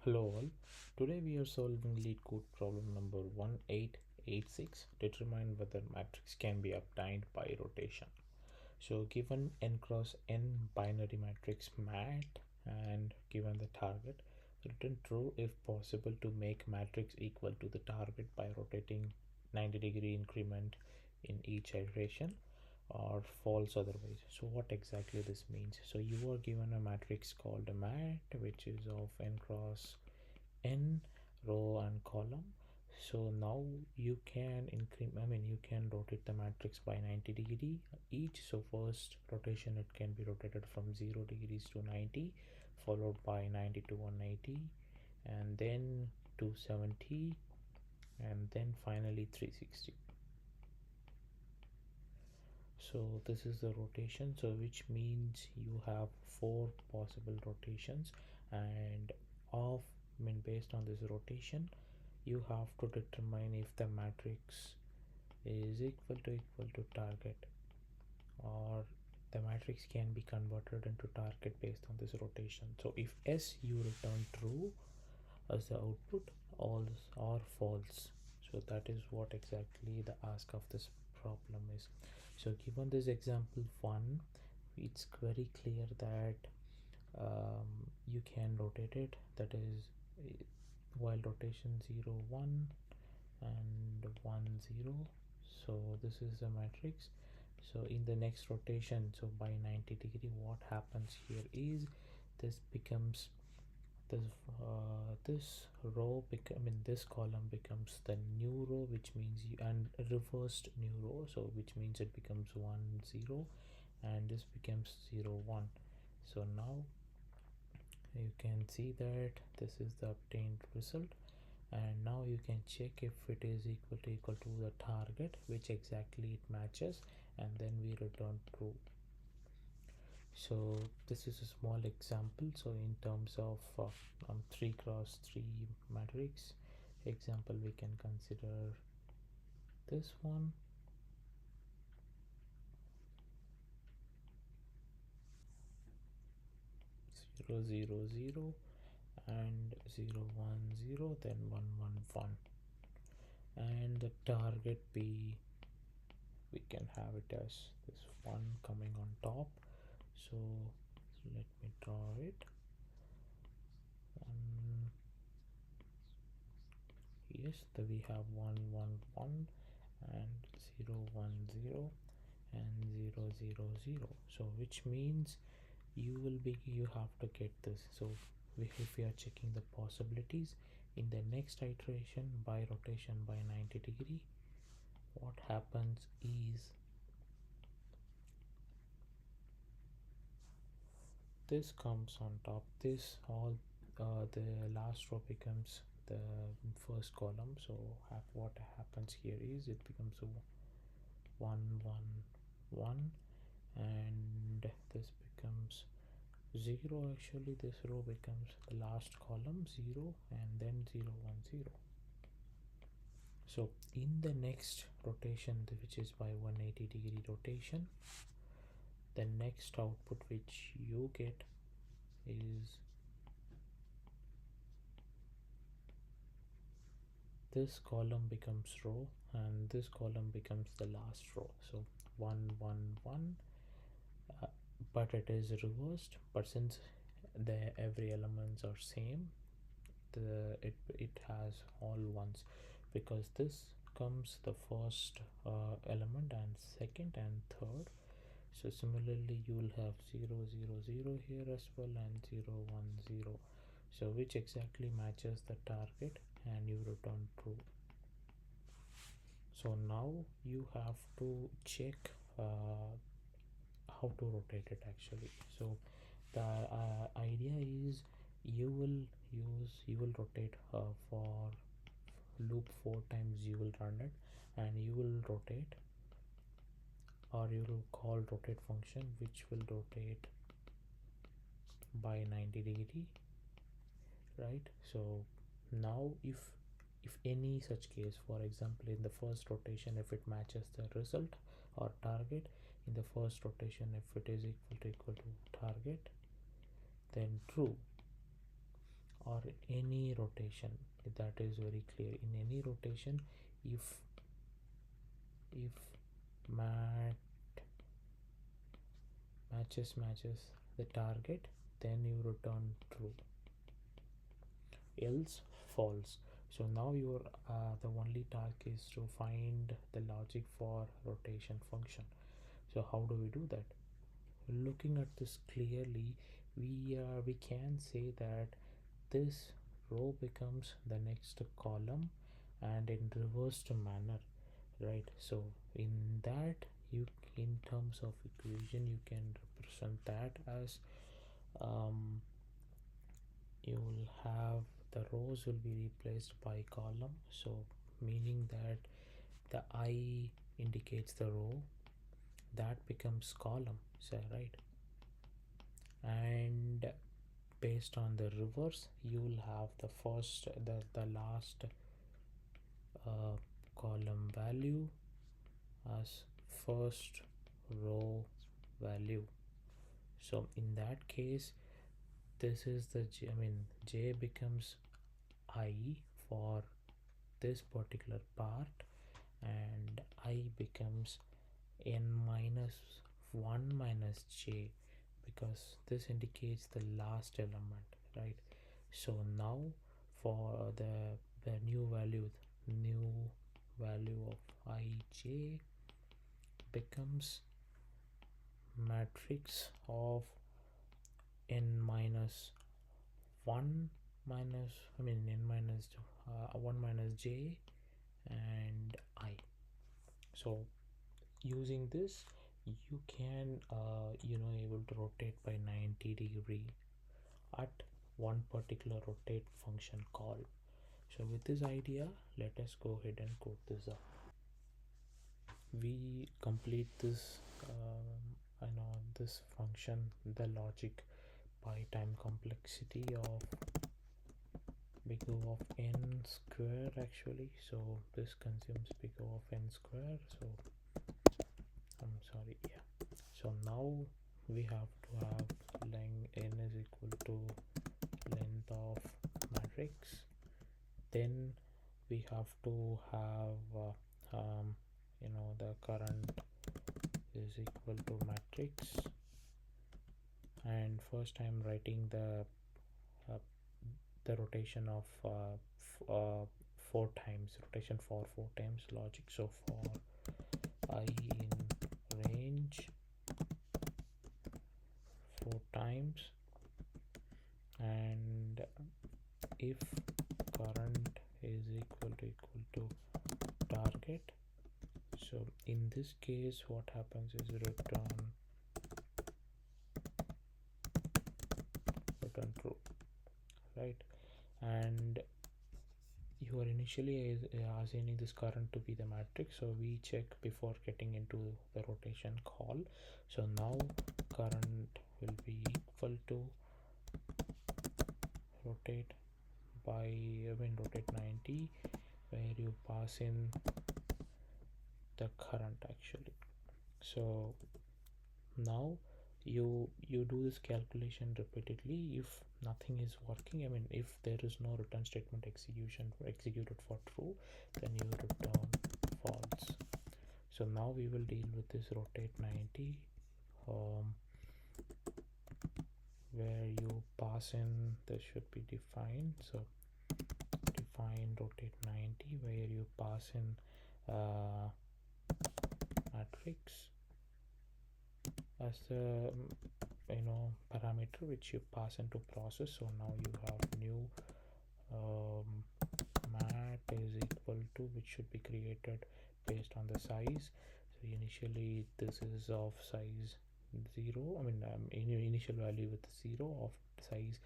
Hello all. Today we are solving LeetCode problem number 1886. Determine whether matrix can be obtained by rotation. So given n cross n binary matrix mat and given the target, return true if possible to make matrix equal to the target by rotating 90-degree increment in each iteration, or false otherwise. So what exactly this means? So you are given a matrix called a mat, which is of n cross n row and column. So now you can you can rotate the matrix by 90 degree each. So first rotation, it can be rotated from 0 degrees to 90, followed by 90 to 180, and then 270, and then finally 360. So this is the rotation, so which means you have four possible rotations, and of based on this rotation you have to determine if the matrix is equal to target, or the matrix can be converted into target based on this rotation. So if S, you return true as the output, all or false. So that is what exactly the ask of this problem is. So given this example 1, it's very clear that you can rotate it, that is while rotation 0 1 and 1 0. So this is the matrix. So in the next rotation, so by 90 degree, what happens here is this becomes this row this column becomes the new row, which means and reversed new row, so which means it becomes 1 0, and this becomes 0 1. So now you can see that this is the obtained result, and now you can check if it is equal to the target, which exactly it matches, and then we return true. So this is a small example. So in terms of 3 cross 3 matrix example, we can consider this one. Zero zero zero and 0 1 0, then 1 1 1, and the target B, we can have it as this one coming on top. So let me draw it. Yes, we have 1 1 1 and 0 1 0 and 0 0 0. So which means you have to get this. So if we are checking the possibilities in the next iteration by rotation by 90 degree, what happens is this comes on top, this all the last row becomes the first column. So what happens here is it becomes a 1 1 1, and this becomes 0. Actually this row becomes the last column 0, and then 0 1 0. So in the next rotation, which is by 180 degree rotation, the next output which you get is this column becomes row, and this column becomes the last row. So 1 1 1, but it is reversed, but since the every elements are same, it has all ones, because this comes the first element and second and third. So similarly you will have 0 0 0 here as well, and 0 1 0, so which exactly matches the target, and you return true. So now you have to check how to rotate it actually. So the idea is you will rotate for loop 4 times, you will run it, and you will rotate, or you will call rotate function, which will rotate by 90 degree, right? So now if any such case, for example in the first rotation, if it matches the result or target, in the first rotation if it is equal to target, then true, or any rotation, that is very clear. In any rotation, if mat matches the target, then you return true, else false. So now your the only task is to find the logic for rotation function. So how do we do that? Looking at this clearly, we can say that this row becomes the next column and in reversed manner, right? So in that, you, in terms of equation, you can represent that as um, you will have the rows will be replaced by column, so meaning that the I indicates the row, that becomes column, so right. And based on the reverse, you will have the first the last column value as first row value. So in that case, this is the j, I mean j becomes I for this particular part, and I becomes n minus 1 minus j, because this indicates the last element, right? So now for the new value of ij becomes matrix of n minus 1 minus, I mean n minus 1 minus j and I. So using this, you can able to rotate by 90-degree at one particular rotate function call. So with this idea, let us go ahead and code this up. We complete this this function, the logic, by time complexity of big O of n square actually. So this consumes big O of n square, so I'm sorry, yeah. So now we have to have length n is equal to length of matrix, then we have to have the current is equal to matrix, and first I'm writing uh, the rotation of 4 times, rotation for 4 times logic. So for I in range 4 times, and if current is equal to target, so in this case what happens is return true, right? And you are initially assuming this current to be the matrix, so we check before getting into the rotation call. So now current will be equal to rotate by rotate 90, where you pass in the current actually. So now you do this calculation repeatedly. If nothing is working, if there is no return statement executed for true, then you return false. So now we will deal with this rotate 90, where you pass in, this should be defined, so define rotate 90, where you pass in matrix as the parameter which you pass into process. So now you have new mat is equal to, which should be created based on the size. So initially this is of size 0, initial value with 0 of size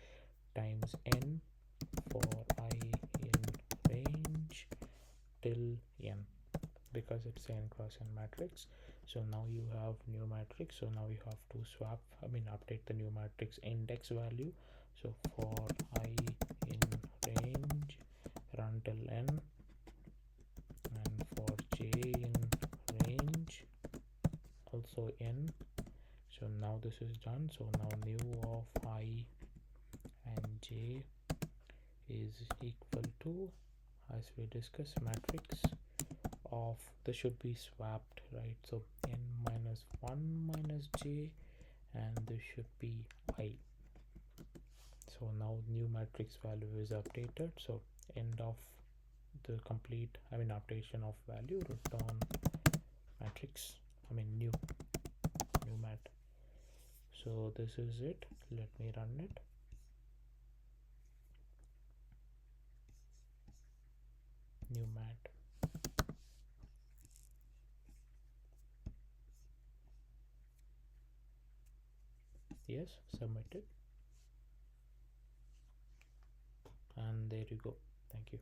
times n for I in range till n, because it's n cross n matrix. So now you have new matrix, so now you have to update the new matrix index value. So for I in range run till n, and for j in range also n. So now this is done. So now new of I and j is equal to, as we discussed, matrix of, this should be swapped, right? So n minus 1 minus j, and this should be I. So now new matrix value is updated. So end of the complete, updation of value, return matrix, new mat. So this is it. Let me run it. New mat. Yes, submitted. And there you go. Thank you.